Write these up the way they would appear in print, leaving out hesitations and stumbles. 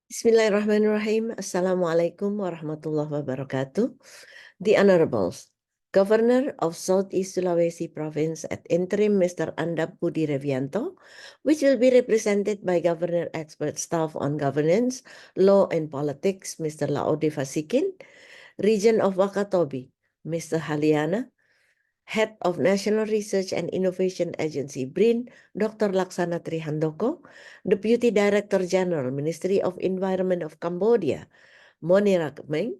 Bismillahirrahmanirrahim. Assalamualaikum warahmatullahi wabarakatuh. The Honorables, Governor of Southeast Sulawesi Province at interim Mr. Andap Budi Revianto, which will be represented by Governor Expert Staff on Governance, Law and Politics, Mr. Laode Fasikin, Region of Wakatobi, Mr. Haliana, Head of National Research and Innovation Agency, BRIN, Dr. Laksana Trihandoko, Deputy Director General, Ministry of Environment of Cambodia, Monira Kemeng,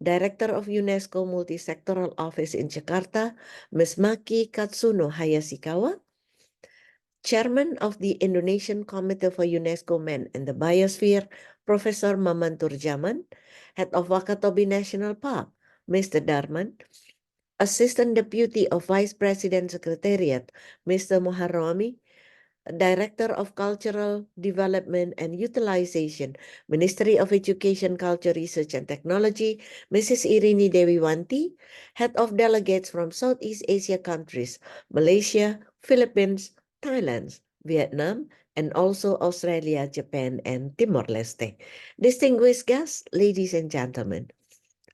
Director of UNESCO Multisectoral Office in Jakarta, Ms. Maki Katsuno Hayashikawa, Chairman of the Indonesian Committee for UNESCO Men and the Biosphere, Professor Maman Turjaman, Head of Wakatobi National Park, Mr. Darman, Assistant Deputy of Vice President Secretariat, Mr. Muharrami, Director of Cultural Development and Utilization, Ministry of Education, Culture, Research and Technology, Mrs. Irini Dewiwanti, Head of Delegates from Southeast Asia countries, Malaysia, Philippines, Thailand, Vietnam, and also Australia, Japan, and Timor-Leste. Distinguished guests, ladies and gentlemen,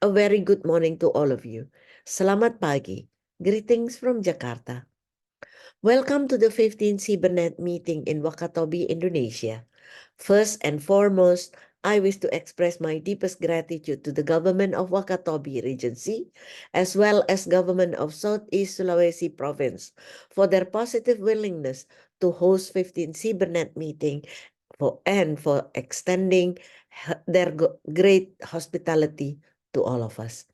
a very good morning to all of you. Selamat pagi. Greetings from Jakarta. Welcome to the 15th CIBERNet meeting in Wakatobi, Indonesia. First and foremost, I wish to express my deepest gratitude to the government of Wakatobi Regency, as well as government of Southeast Sulawesi Province, for their positive willingness to host 15th CIBERNet meeting and for extending their great hospitality to all of us.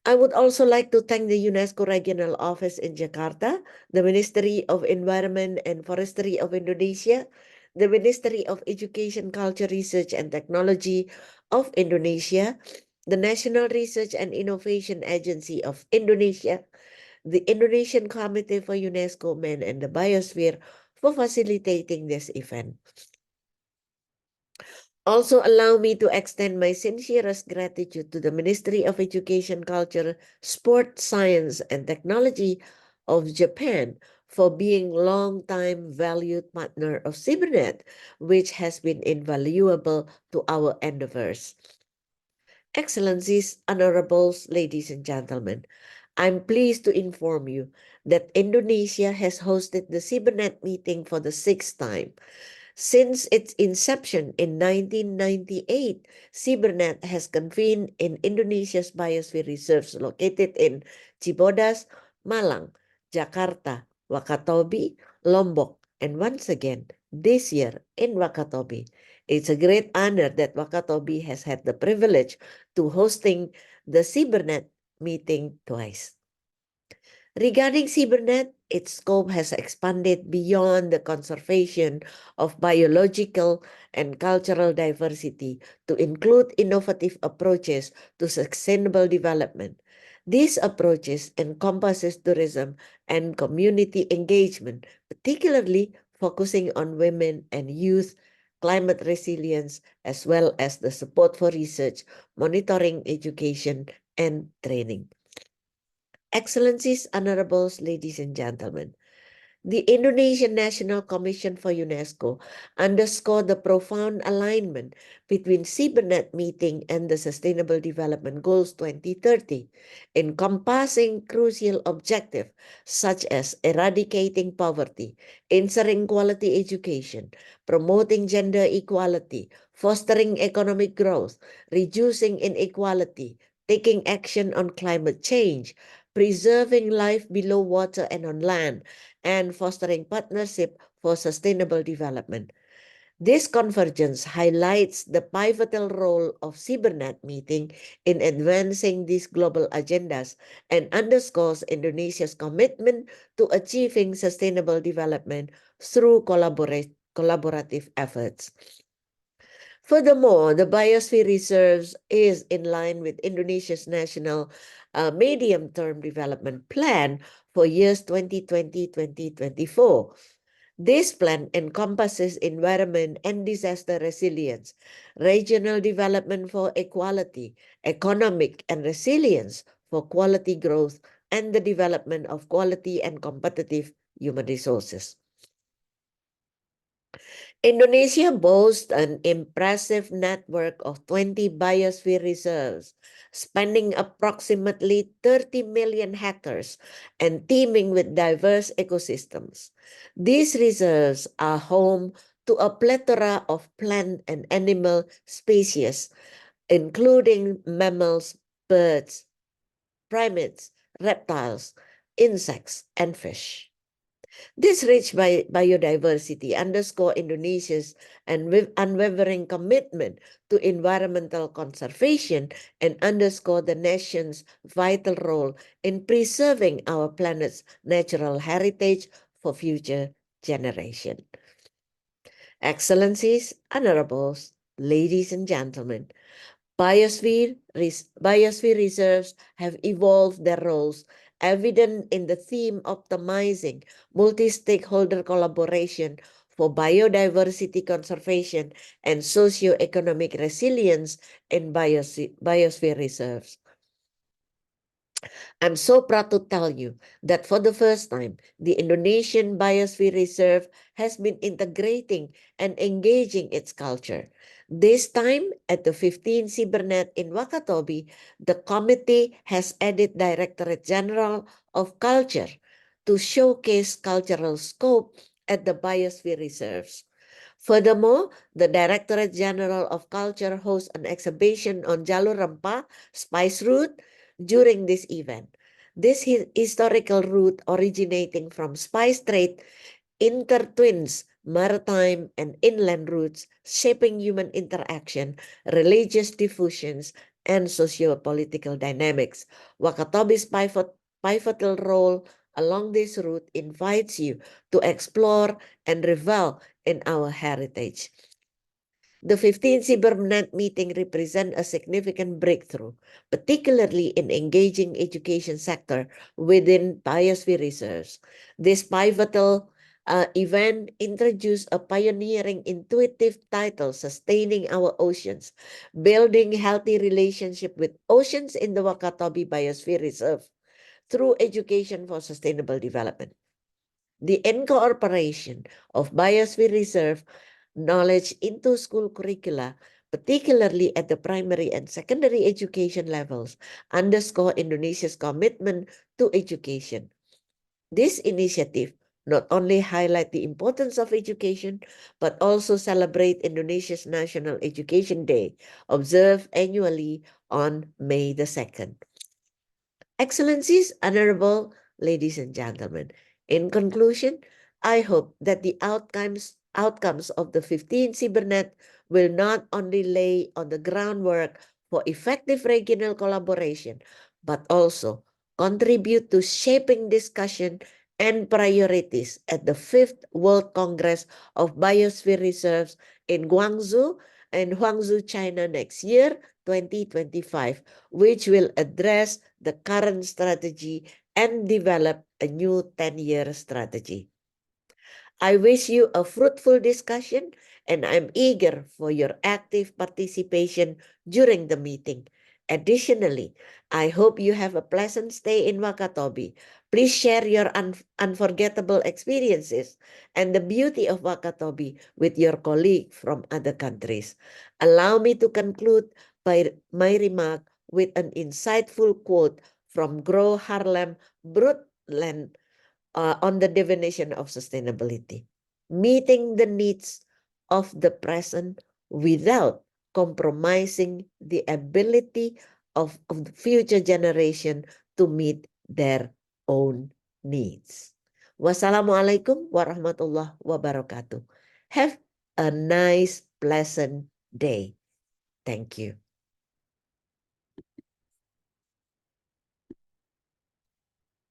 I would also like to thank the UNESCO Regional Office in Jakarta, the Ministry of Environment and Forestry of Indonesia, the Ministry of Education, Culture, Research and Technology of Indonesia, the National Research and Innovation Agency of Indonesia, the Indonesian Committee for UNESCO Men and the Biosphere for facilitating this event. Also, allow me to extend my sincerest gratitude to the Ministry of Education, Culture, Sport, Science, and Technology of Japan for being long-time valued partner of CIBERNet, which has been invaluable to our endeavors. Excellencies, honorables, ladies and gentlemen, I'm pleased to inform you that Indonesia has hosted the CIBERNet meeting for the 6th time. Since its inception in 1998, CIBERNet has convened in Indonesia's biosphere reserves located in Cibodas, Malang, Jakarta, Wakatobi, Lombok, and once again, this year in Wakatobi. It's a great honor that Wakatobi has had the privilege to hosting the CIBERNet meeting twice. Regarding CIBERNet, its scope has expanded beyond the conservation of biological and cultural diversity to include innovative approaches to sustainable development. These approaches encompasses tourism and community engagement, particularly focusing on women and youth, climate resilience, as well as the support for research, monitoring, education, and training. Excellencies, honorables, ladies and gentlemen, the Indonesian National Commission for UNESCO underscored the profound alignment between CIBERNet meeting and the Sustainable Development Goals 2030, encompassing crucial objectives such as eradicating poverty, ensuring quality education, promoting gender equality, fostering economic growth, reducing inequality, taking action on climate change, preserving life below water and on land, and fostering partnership for sustainable development. This convergence highlights the pivotal role of CIBERNet meeting in advancing these global agendas and underscores Indonesia's commitment to achieving sustainable development through collaborative efforts. Furthermore, the biosphere reserves is in line with Indonesia's national medium-term development plan for years 2020-2024. This plan encompasses environment and disaster resilience, regional development for equality, economic and resilience for quality growth, and the development of quality and competitive human resources. Indonesia boasts an impressive network of 20 biosphere reserves, spanning approximately 30 million hectares and teeming with diverse ecosystems. These reserves are home to a plethora of plant and animal species, including mammals, birds, primates, reptiles, insects, and fish. This rich biodiversity underscore Indonesia's unwavering commitment to environmental conservation and underscore the nation's vital role in preserving our planet's natural heritage for future generations. Excellencies, honorables, ladies and gentlemen, biosphere reserves have evolved their roles, evident in the theme optimizing multi-stakeholder collaboration for biodiversity conservation and socio-economic resilience in biosphere reserves. I'm so proud to tell you that for the first time, the Indonesian Biosphere Reserve has been integrating and engaging its culture. This time, at the 15 Cybernet in Wakatobi, the committee has added Directorate General of Culture to showcase cultural scope at the Biosphere Reserves. Furthermore, the Directorate General of Culture hosts an exhibition on Jalur Rempah, spice route, during this event. This historical route originating from spice trade intertwines maritime and inland routes, shaping human interaction, religious diffusions, and socio-political dynamics. Wakatobi's pivotal role along this route invites you to explore and revel in our heritage. The 15th Cybernet meeting represents a significant breakthrough, particularly in engaging education sector within biosphere reserves. This pivotal event introduced a pioneering intuitive title, Sustaining Our Oceans, Building Healthy Relationship with Oceans in the Wakatobi Biosphere Reserve through Education for Sustainable Development. The incorporation of Biosphere Reserve knowledge into school curricula, particularly at the primary and secondary education levels, underscore Indonesia's commitment to education. This initiative not only highlight the importance of education, but also celebrate Indonesia's National Education Day, observed annually on May the 2nd. Excellencies, honorable ladies and gentlemen, in conclusion, I hope that the outcomes of the 15th Cybernet will not only lay on the groundwork for effective regional collaboration, but also contribute to shaping discussion and priorities at the 5th World Congress of Biosphere Reserves in Guangzhou and Huangzhou, China next year, 2025, which will address the current strategy and develop a new 10-year strategy. I wish you a fruitful discussion, and I'm eager for your active participation during the meeting. Additionally, I hope you have a pleasant stay in Wakatobi. Please share your unforgettable experiences and the beauty of Wakatobi with your colleague from other countries. Allow me to conclude my remark with an insightful quote from Gro Harlem Brundtland on the definition of sustainability. Meeting the needs of the present without compromising the ability of the future generation to meet their own needs. Wassalamualaikum warahmatullahi wabarakatuh. Have a nice, pleasant day. Thank you.